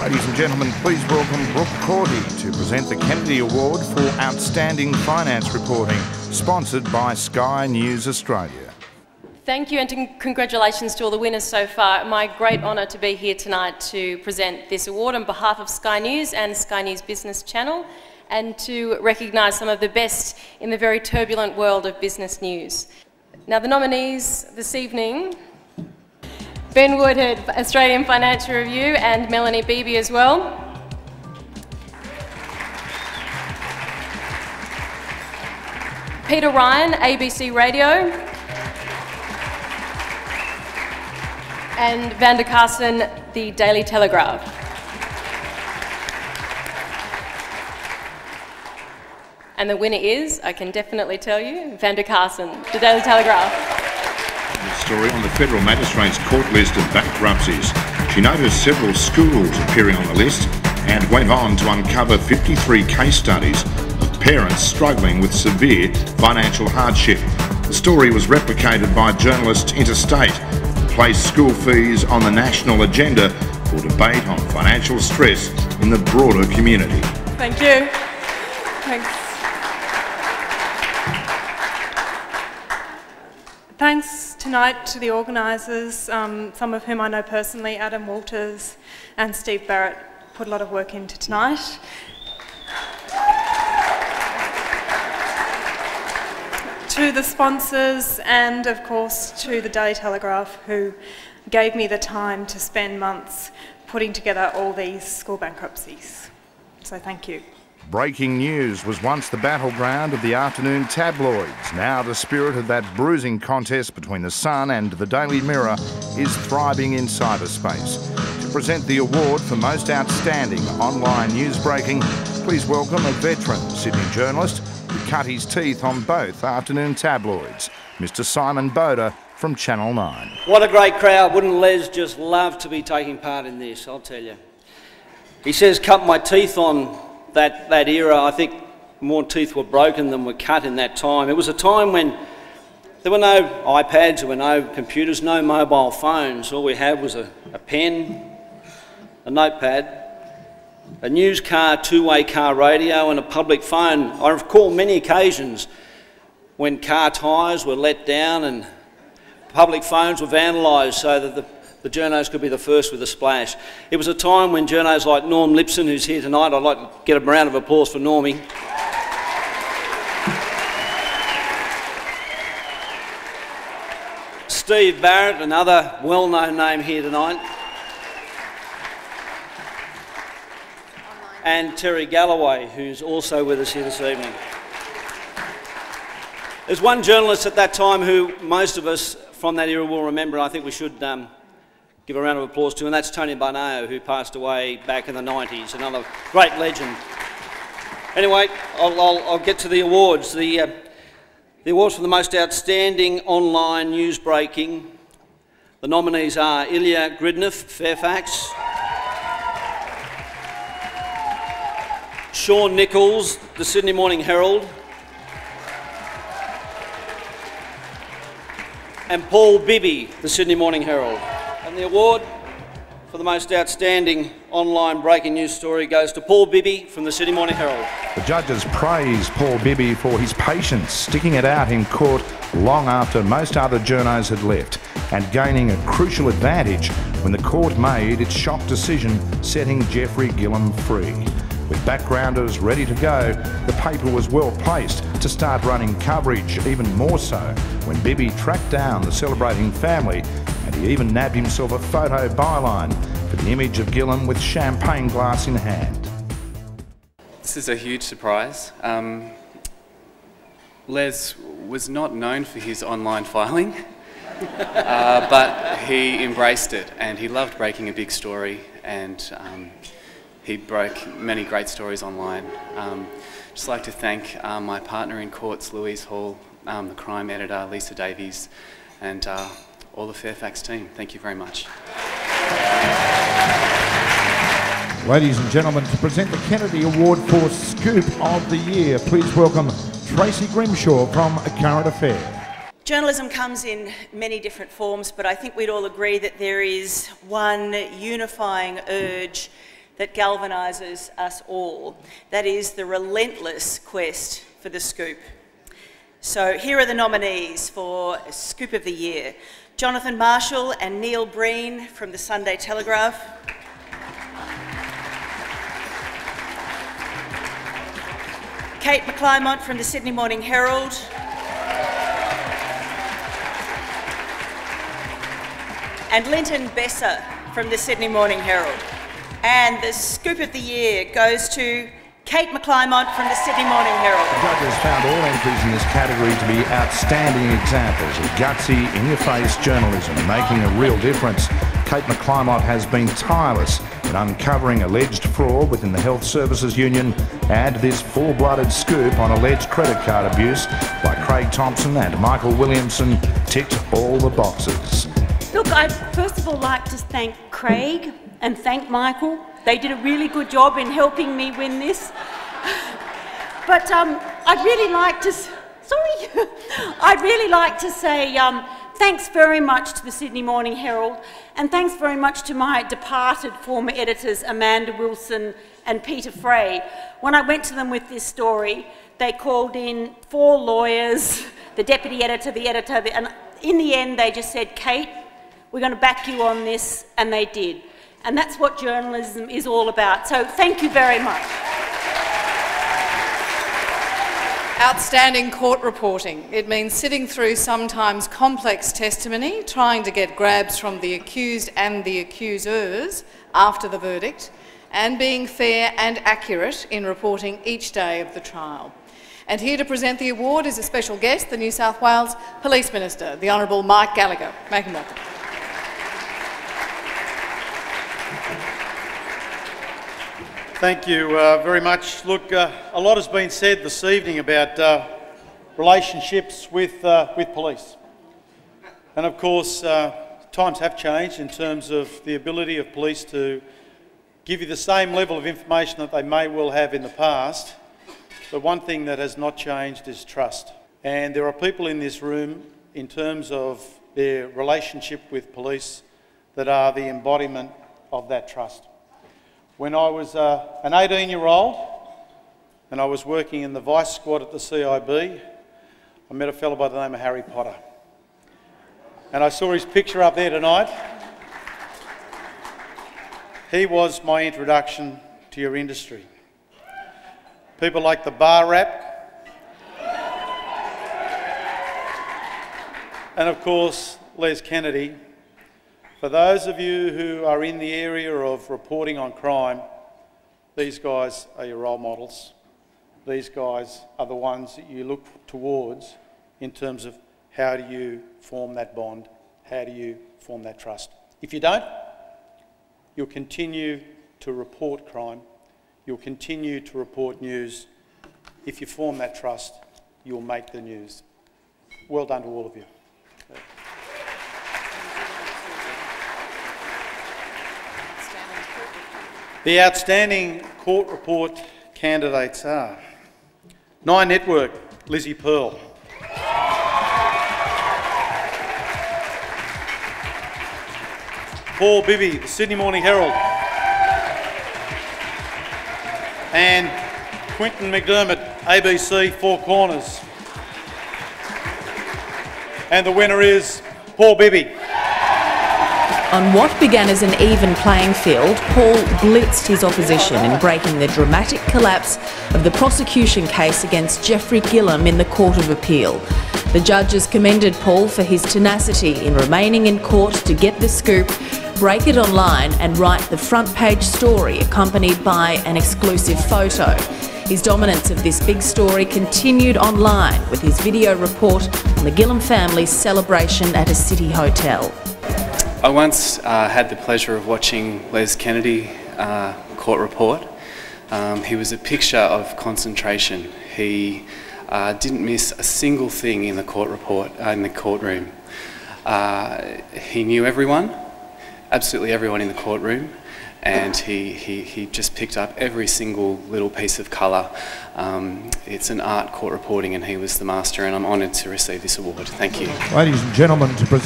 Ladies and gentlemen, please welcome Brooke Cordy to present the Kennedy Award for Outstanding Finance Reporting, sponsored by Sky News Australia. Thank you, and congratulations to all the winners so far. My great honour to be here tonight to present this award on behalf of Sky News and Sky News Business Channel, and to recognise some of the best in the very turbulent world of business news. Now, the nominees this evening: Ben Woodhead, Australian Financial Review, and Melanie Beebe as well. Peter Ryan, ABC Radio. And Vander Carson, The Daily Telegraph. And the winner is, I can definitely tell you, Vander Carson, The Daily Telegraph. Story on the Federal Magistrates Court list of bankruptcies. She noticed several schools appearing on the list and went on to uncover 53 case studies of parents struggling with severe financial hardship. The story was replicated by journalist Interstate, placed school fees on the national agenda for debate on financial stress in the broader community. Thank you. Thanks. Thanks tonight to the organisers, some of whom I know personally, Adam Walters and Steve Barrett, put a lot of work into tonight. To the sponsors and, of course, to the Daily Telegraph, who gave me the time to spend months putting together all these school bankruptcies. So thank you. Breaking news was once the battleground of the afternoon tabloids. Now the spirit of that bruising contest between the Sun and the Daily Mirror is thriving in cyberspace. To present the award for most outstanding online news breaking, please welcome a veteran Sydney journalist who cut his teeth on both afternoon tabloids, Mr. Simon Boda from Channel 9. What a great crowd. Wouldn't Les just love to be taking part in this, I'll tell you. He says, cut my teeth on that era. I think more teeth were broken than were cut in that time. It was a time when there were no iPads, there were no computers, no mobile phones. All we had was a pen, a notepad, a news car, two-way car radio and a public phone. I recall many occasions when car tyres were let down and public phones were vandalised so that the journos could be the first with a splash. It was a time when journos like Norm Lipson, who's here tonight, I'd like to get a round of applause for Normie. Steve Barrett, another well-known name here tonight. And Terry Galloway, who's also with us here this evening. There's one journalist at that time who most of us from that era will remember, and I think we should give a round of applause to, and that's Tony Barneo, who passed away back in the 90s, another great legend. Anyway, I'll get to the awards. The awards for the most outstanding online news breaking. The nominees are Ilya Gridnev, Fairfax; Sean Nichols, the Sydney Morning Herald; and Paul Bibby, the Sydney Morning Herald. And the award for the most outstanding online breaking news story goes to Paul Bibby from the Sydney Morning Herald. The judges praised Paul Bibby for his patience, sticking it out in court long after most other journos had left, and gaining a crucial advantage when the court made its shock decision setting Jeffrey Gillam free. With backgrounders ready to go, the paper was well placed to start running coverage, even more so when Bibby tracked down the celebrating family, and he even nabbed himself a photo byline for the image of Gillam with champagne glass in hand. This is a huge surprise. Les was not known for his online filing, but he embraced it, and he loved breaking a big story, and he broke many great stories online. Just like to thank my partner in courts, Louise Hall, the crime editor, Lisa Davies, and all the Fairfax team. Thank you very much. Ladies and gentlemen, to present the Kennedy Award for Scoop of the Year, please welcome Tracy Grimshaw from Current Affair. Journalism comes in many different forms, but I think we'd all agree that there is one unifying urge that galvanises us all. That is the relentless quest for the scoop. So here are the nominees for Scoop of the Year. Jonathan Marshall and Neil Breen from the Sunday Telegraph. Kate McClymont from the Sydney Morning Herald. And Linton Besser from the Sydney Morning Herald. And the Scoop of the Year goes to Kate McClymont from the Sydney Morning Herald. The judges found all entries in this category to be outstanding examples of gutsy, in-your-face journalism, making a real difference. Kate McClymont has been tireless in uncovering alleged fraud within the Health Services Union, and this full-blooded scoop on alleged credit card abuse by Craig Thompson and Michael Williamson ticked all the boxes. Look, I'd first of all like to thank Craig and thank Michael. They did a really good job in helping me win this. But I'd really like to... Sorry. I'd really like to say thanks very much to the Sydney Morning Herald, and thanks very much to my departed former editors, Amanda Wilson and Peter Fray. When I went to them with this story, they called in 4 lawyers, the deputy editor, and in the end they just said, Kate, we're going to back you on this, and they did. And that's what journalism is all about. So thank you very much. Outstanding court reporting. It means sitting through sometimes complex testimony, trying to get grabs from the accused and the accusers after the verdict, and being fair and accurate in reporting each day of the trial. And here to present the award is a special guest, the New South Wales Police Minister, the Honourable Mike Gallagher. Make him welcome. Thank you very much. Look, a lot has been said this evening about relationships with police. And of course, times have changed in terms of the ability of police to give you the same level of information that they may well have in the past. But one thing that has not changed is trust. And there are people in this room, in terms of their relationship with police, that are the embodiment of that trust. When I was an 18-year-old and I was working in the vice squad at the CIB, I met a fellow by the name of Harry Potter. And I saw his picture up there tonight. He was my introduction to your industry. People like the bar rap, and of course Les Kennedy. For those of you who are in the area of reporting on crime, these guys are your role models. These guys are the ones that you look towards in terms of how do you form that bond, how do you form that trust. If you don't, you'll continue to report crime, you'll continue to report news. If you form that trust, you'll make the news. Well done to all of you. The outstanding court report candidates are Nine Network, Lizzie Pearl. Paul Bibby, the Sydney Morning Herald. And Quinton McDermott, ABC Four Corners. And the winner is Paul Bibby. On what began as an even playing field, Paul blitzed his opposition in breaking the dramatic collapse of the prosecution case against Jeffrey Gillam in the Court of Appeal. The judges commended Paul for his tenacity in remaining in court to get the scoop, break it online and write the front page story accompanied by an exclusive photo. His dominance of this big story continued online with his video report on the Gillam family's celebration at a city hotel. I once had the pleasure of watching Les Kennedy court report. He was a picture of concentration. He didn't miss a single thing in the court report, in the courtroom. He knew everyone, absolutely everyone in the courtroom, and he just picked up every single little piece of colour. It's an art, court reporting, and he was the master, and I'm honoured to receive this award. Thank you. Ladies and gentlemen, to present